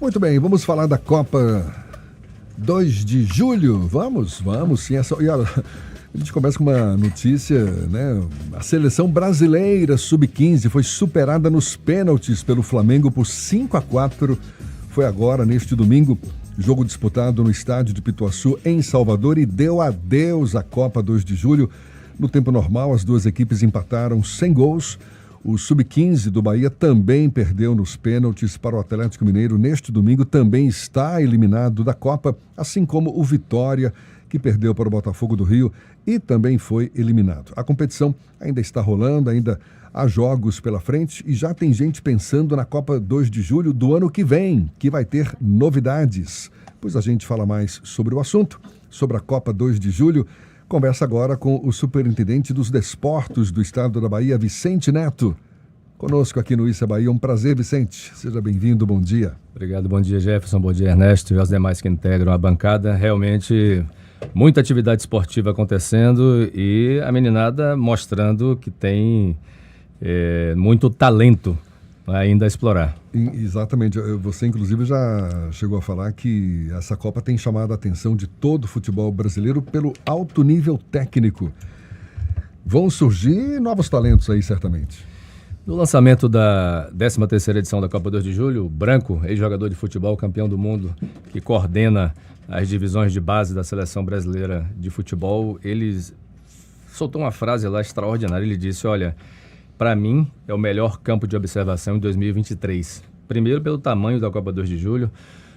Muito bem, vamos falar da Copa 2 de julho. Vamos sim. E olha, a gente começa com uma notícia, né? A seleção brasileira sub-15 foi superada nos pênaltis pelo Flamengo por 5-4. Foi agora, neste domingo, jogo disputado no estádio de Pituaçu, em Salvador, e deu adeus à Copa 2 de julho. No tempo normal, as duas equipes empataram sem gols. O Sub-15 do Bahia também perdeu nos pênaltis para o Atlético Mineiro. Neste domingo também está eliminado da Copa, assim como o Vitória, que perdeu para o Botafogo do Rio e também foi eliminado. A competição ainda está rolando, ainda há jogos pela frente e já tem gente pensando na Copa 2 de julho do ano que vem, que vai ter novidades. Pois a gente fala mais sobre o assunto, sobre a Copa 2 de julho. Conversa agora com o superintendente dos desportos do estado da Bahia, Vicente Neto. Conosco aqui no Issa Bahia. Um prazer, Vicente. Seja bem-vindo, bom dia. Obrigado, bom dia, Jefferson, bom dia, Ernesto e aos demais que integram a bancada. Realmente, muita atividade esportiva acontecendo e a meninada mostrando que tem muito talento ainda a explorar. Exatamente. Você, inclusive, já chegou a falar que essa Copa tem chamado a atenção de todo o futebol brasileiro pelo alto nível técnico. Vão surgir novos talentos aí, certamente. No lançamento da 13ª edição da Copa 2 de Julho, Branco, ex-jogador de futebol, campeão do mundo, que coordena as divisões de base da Seleção Brasileira de Futebol, ele soltou uma frase lá extraordinária. Ele disse, olha, para mim é o melhor campo de observação em 2023. Primeiro pelo tamanho da Copa 2 de Julho.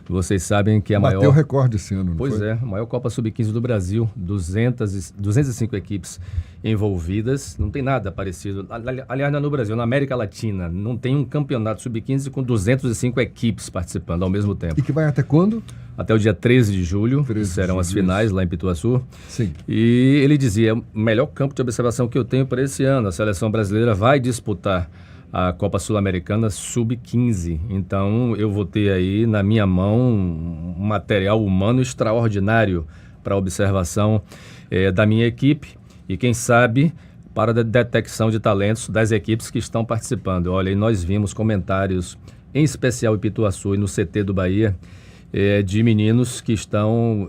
Vocês sabem que a maior... Bateu recorde esse ano, não Pois foi? é, a maior Copa Sub-15 do Brasil, 205 equipes envolvidas, não tem nada parecido. Aliás, não é no Brasil, na América Latina, não tem um campeonato Sub-15 com 205 equipes participando ao mesmo tempo. E que vai até quando? Até o dia 13 de julho, serão as finais lá em Pituaçu. Sim. E ele dizia, é o melhor campo de observação que eu tenho para esse ano. A seleção brasileira vai disputar a Copa Sul-Americana Sub-15. Então, eu vou ter aí na minha mão um material humano extraordinário para a observação da minha equipe e, quem sabe, para a detecção de talentos das equipes que estão participando. Olha, e nós vimos comentários, em especial em Pituaçu e no CT do Bahia, de meninos que estão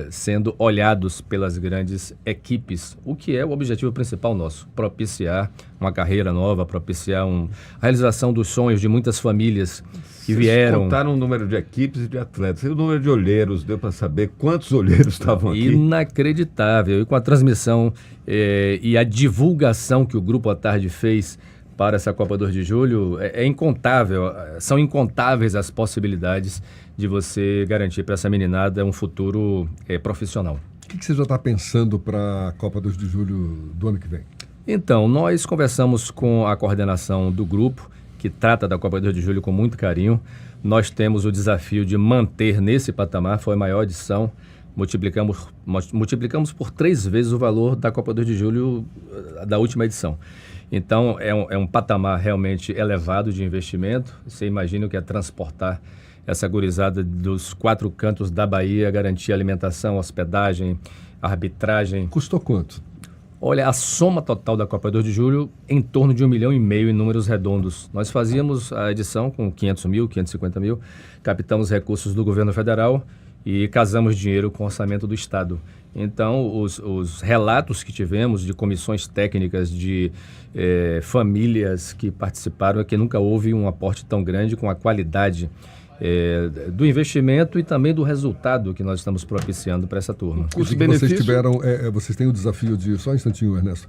sendo olhados pelas grandes equipes, o que é o objetivo principal nosso, propiciar uma carreira nova, propiciar a realização dos sonhos de muitas famílias que vieram. Vocês contaram o número de equipes e de atletas, e o número de olheiros, deu para saber quantos olheiros estavam aqui? Inacreditável, e com a transmissão e a divulgação que o Grupo à Tarde fez para essa Copa 2 de Julho, é incontável, são incontáveis as possibilidades de você garantir para essa meninada um futuro profissional. O que você já está pensando para a Copa 2 de Julho do ano que vem? Então, nós conversamos com a coordenação do grupo, que trata da Copa 2 de Julho com muito carinho. Nós temos o desafio de manter nesse patamar, foi a maior edição, multiplicamos por 3 vezes o valor da Copa 2 de Julho da última edição. Então, é um patamar realmente elevado de investimento. Você imagina o que é transportar essa gurizada dos 4 cantos da Bahia, garantir alimentação, hospedagem, arbitragem. Custou quanto? Olha, a soma total da Copa 2 de Julho, em torno de 1,5 milhão em números redondos. Nós fazíamos a edição com 500 mil, 550 mil, captamos recursos do governo federal e casamos dinheiro com o orçamento do Estado. Então, os relatos que tivemos de comissões técnicas, de famílias que participaram, é que nunca houve um aporte tão grande com a qualidade do investimento e também do resultado que nós estamos propiciando para essa turma. Vocês têm o desafio de, só um instantinho, Ernesto,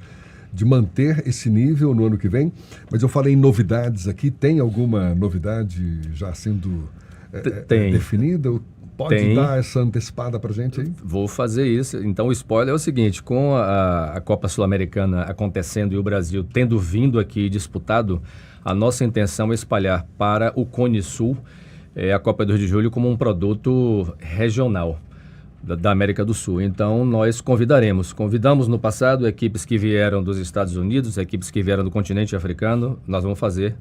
de manter esse nível no ano que vem, mas eu falei em novidades aqui, tem alguma novidade já sendo definida? Pode dar essa antecipada para a gente aí? Vou fazer isso. Então, o spoiler é o seguinte, com a Copa Sul-Americana acontecendo e o Brasil tendo vindo aqui disputado, a nossa intenção é espalhar para o Cone Sul a Copa 2 de Julho como um produto regional da América do Sul. Então, nós convidamos no passado equipes que vieram dos Estados Unidos, equipes que vieram do continente africano, nós vamos fazer,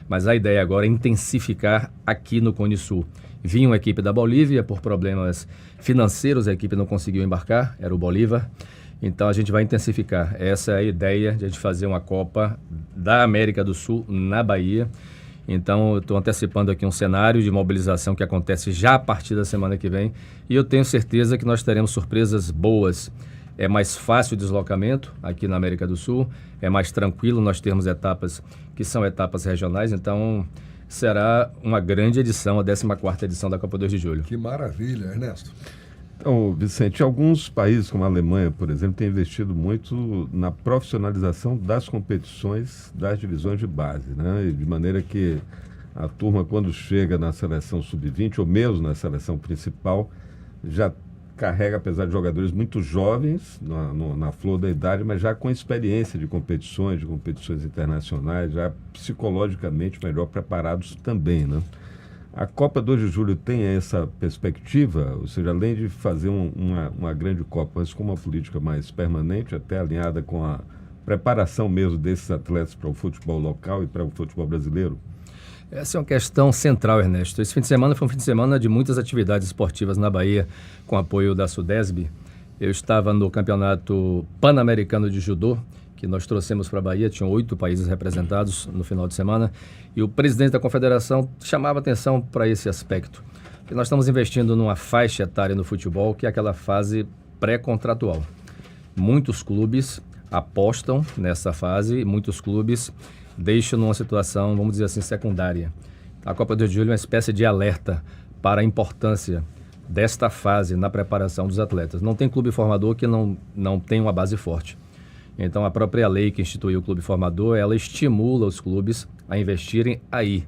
mas a ideia agora é intensificar aqui no Cone Sul. Vinha uma equipe da Bolívia, por problemas financeiros a equipe não conseguiu embarcar, era o Bolívar. Então a gente vai intensificar. Essa é a ideia de a gente fazer uma Copa da América do Sul na Bahia. Então, eu estou antecipando aqui um cenário de mobilização que acontece já a partir da semana que vem. E eu tenho certeza que nós teremos surpresas boas. É mais fácil o deslocamento aqui na América do Sul, é mais tranquilo nós termos etapas que são etapas regionais. Então, será uma grande edição, a 14ª edição da Copa 2 de Julho. Que maravilha, Ernesto. Então, Vicente, alguns países, como a Alemanha, por exemplo, têm investido muito na profissionalização das competições das divisões de base, né? De maneira que a turma, quando chega na seleção sub-20, ou mesmo na seleção principal, já carrega, apesar de jogadores muito jovens, na flor da idade, mas já com experiência de competições internacionais, já psicologicamente melhor preparados também, né? A Copa 2 de Julho tem essa perspectiva, ou seja, além de fazer uma grande Copa, mas com uma política mais permanente, até alinhada com a preparação mesmo desses atletas para o futebol local e para o futebol brasileiro? Essa é uma questão central, Ernesto. Esse fim de semana foi um fim de semana de muitas atividades esportivas na Bahia, com apoio da Sudesb. Eu estava no Campeonato Pan-Americano de Judô, que nós trouxemos para a Bahia, tinham 8 países representados no final de semana, e o presidente da confederação chamava atenção para esse aspecto, que nós estamos investindo numa faixa etária no futebol, que é aquela fase pré-contratual. Muitos clubes apostam nessa fase, muitos clubes deixam numa situação, vamos dizer assim, secundária. A Copa 2 de Julho é uma espécie de alerta para a importância desta fase na preparação dos atletas. Não tem clube formador que não tem uma base forte. Então, a própria lei que instituiu o clube formador, ela estimula os clubes a investirem aí.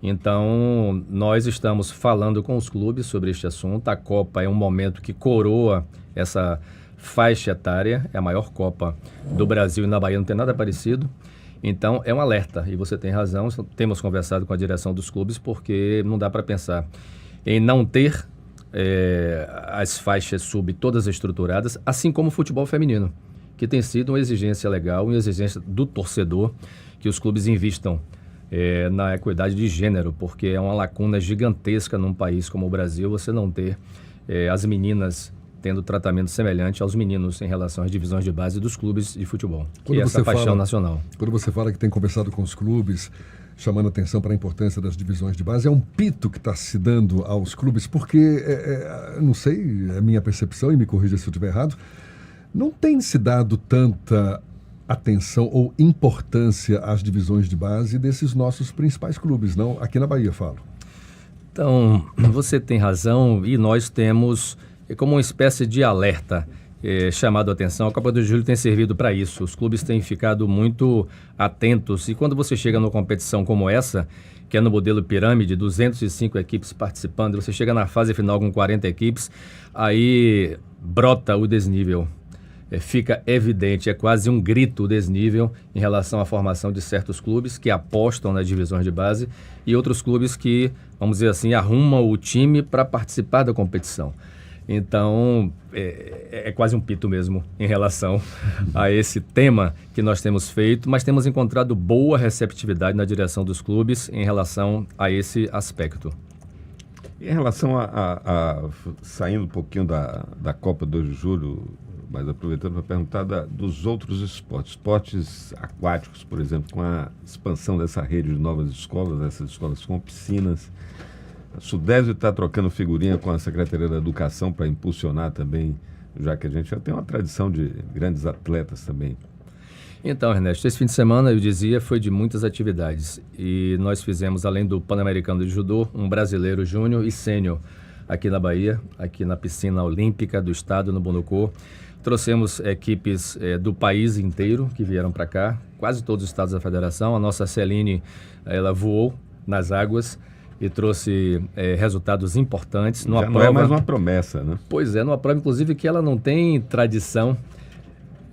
Então, nós estamos falando com os clubes sobre este assunto. A Copa é um momento que coroa essa faixa etária, é a maior Copa do Brasil e na Bahia não tem nada parecido. Então, é um alerta, e você tem razão, temos conversado com a direção dos clubes, porque não dá para pensar em não ter as faixas sub todas estruturadas, assim como o futebol feminino, que tem sido uma exigência legal, uma exigência do torcedor, que os clubes invistam na equidade de gênero, porque é uma lacuna gigantesca num país como o Brasil, você não ter as meninas tendo tratamento semelhante aos meninos em relação às divisões de base dos clubes de futebol, que é essa paixão nacional. Quando você fala que tem conversado com os clubes, chamando atenção para a importância das divisões de base, é um pito que está se dando aos clubes, porque, não sei, é a minha percepção, e me corrija se eu estiver errado, não tem se dado tanta atenção ou importância às divisões de base desses nossos principais clubes, não? Aqui na Bahia, falo. Então, você tem razão, e nós temos como uma espécie de alerta chamado a atenção. A Copa do Julho tem servido para isso. Os clubes têm ficado muito atentos. E quando você chega numa competição como essa, que é no modelo pirâmide, 205 equipes participando, você chega na fase final com 40 equipes, aí brota o desnível. Fica evidente, é quase um grito o desnível em relação à formação de certos clubes que apostam nas divisões de base e outros clubes que, vamos dizer assim, arrumam o time para participar da competição. Então, é quase um pito mesmo em relação a esse tema que nós temos feito, mas temos encontrado boa receptividade na direção dos clubes em relação a esse aspecto. Em relação a saindo um pouquinho da Copa 2 de Julho, mas aproveitando para perguntar dos outros esportes aquáticos, por exemplo, com a expansão dessa rede de novas escolas, essas escolas com piscinas, a Sudesb está trocando figurinha com a Secretaria da Educação para impulsionar também, já que a gente já tem uma tradição de grandes atletas também. Então, Ernesto, esse fim de semana, eu dizia, foi de muitas atividades. E nós fizemos, além do Pan-Americano de Judô, um brasileiro júnior e sênior aqui na Bahia, aqui na piscina olímpica do estado, no Bonocô. Trouxemos equipes do país inteiro que vieram para cá, quase todos os estados da federação. A nossa Celine, ela voou nas águas e trouxe resultados importantes. Já não é mais uma promessa, né? Pois é, numa prova, inclusive, que ela não tem tradição.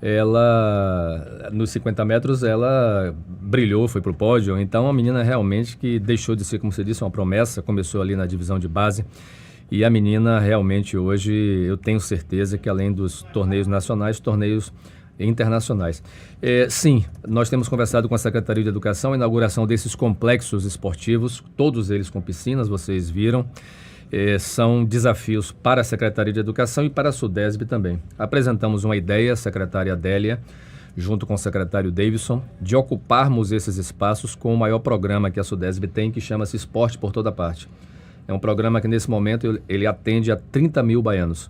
Ela, nos 50 metros, ela brilhou, foi para o pódio. Então, uma menina realmente que deixou de ser, como você disse, uma promessa. Começou ali na divisão de base. E a menina realmente hoje, eu tenho certeza que além dos torneios nacionais, torneios internacionais. Sim, nós temos conversado com a Secretaria de Educação, a inauguração desses complexos esportivos, todos eles com piscinas, vocês viram. São desafios para a Secretaria de Educação e para a Sudesb também. Apresentamos uma ideia, a secretária Adélia, junto com o secretário Davidson, de ocuparmos esses espaços com o maior programa que a Sudesb tem, que chama-se Esporte por Toda Parte. É um programa que, nesse momento, ele atende a 30 mil baianos.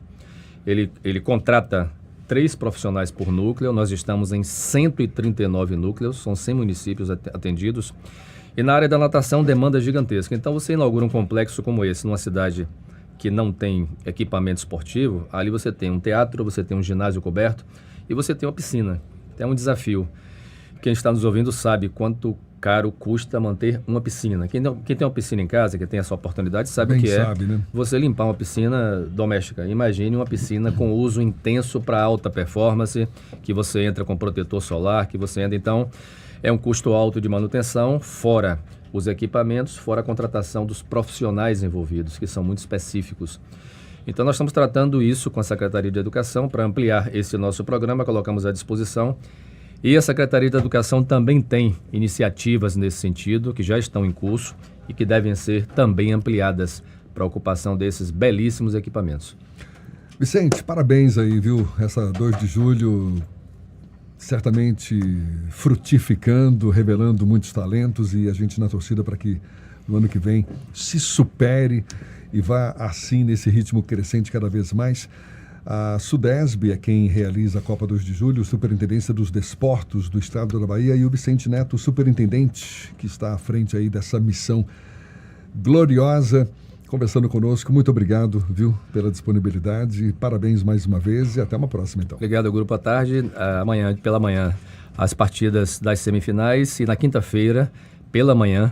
Ele contrata 3 profissionais por núcleo, nós estamos em 139 núcleos, são 100 municípios atendidos. E na área da natação, demanda gigantesca. Então, você inaugura um complexo como esse, numa cidade que não tem equipamento esportivo, ali você tem um teatro, você tem um ginásio coberto e você tem uma piscina. É um desafio. Quem está nos ouvindo sabe quanto caro custa manter uma piscina. Quem tem uma piscina em casa, que tem essa oportunidade, sabe o que sabe, né? Você limpar uma piscina doméstica. Imagine uma piscina com uso intenso para alta performance, que você entra com protetor solar, que você entra. Então, é um custo alto de manutenção, fora os equipamentos, fora a contratação dos profissionais envolvidos, que são muito específicos. Então, nós estamos tratando isso com a Secretaria de Educação para ampliar esse nosso programa, colocamos à disposição. E a Secretaria de Educação também tem iniciativas nesse sentido, que já estão em curso e que devem ser também ampliadas para a ocupação desses belíssimos equipamentos. Vicente, parabéns aí, viu? Essa 2 de julho certamente frutificando, revelando muitos talentos, e a gente na torcida para que no ano que vem se supere e vá assim nesse ritmo crescente cada vez mais. A Sudesb é quem realiza a Copa 2 de Julho, Superintendência dos Desportos do Estado da Bahia, e o Vicente Neto, superintendente, que está à frente aí dessa missão gloriosa, conversando conosco. Muito obrigado, viu, pela disponibilidade. Parabéns mais uma vez e até uma próxima, então. Obrigado, grupo. À tarde, amanhã, pela manhã, as partidas das semifinais, e na quinta-feira, pela manhã,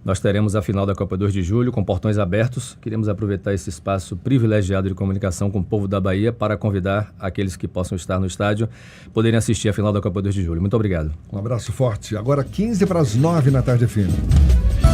nós teremos a final da Copa 2 de Julho com portões abertos. Queremos aproveitar esse espaço privilegiado de comunicação com o povo da Bahia para convidar aqueles que possam estar no estádio poderem assistir a final da Copa 2 de Julho. Muito obrigado. Um abraço forte. Agora 15 para as 9 na tarde, FM.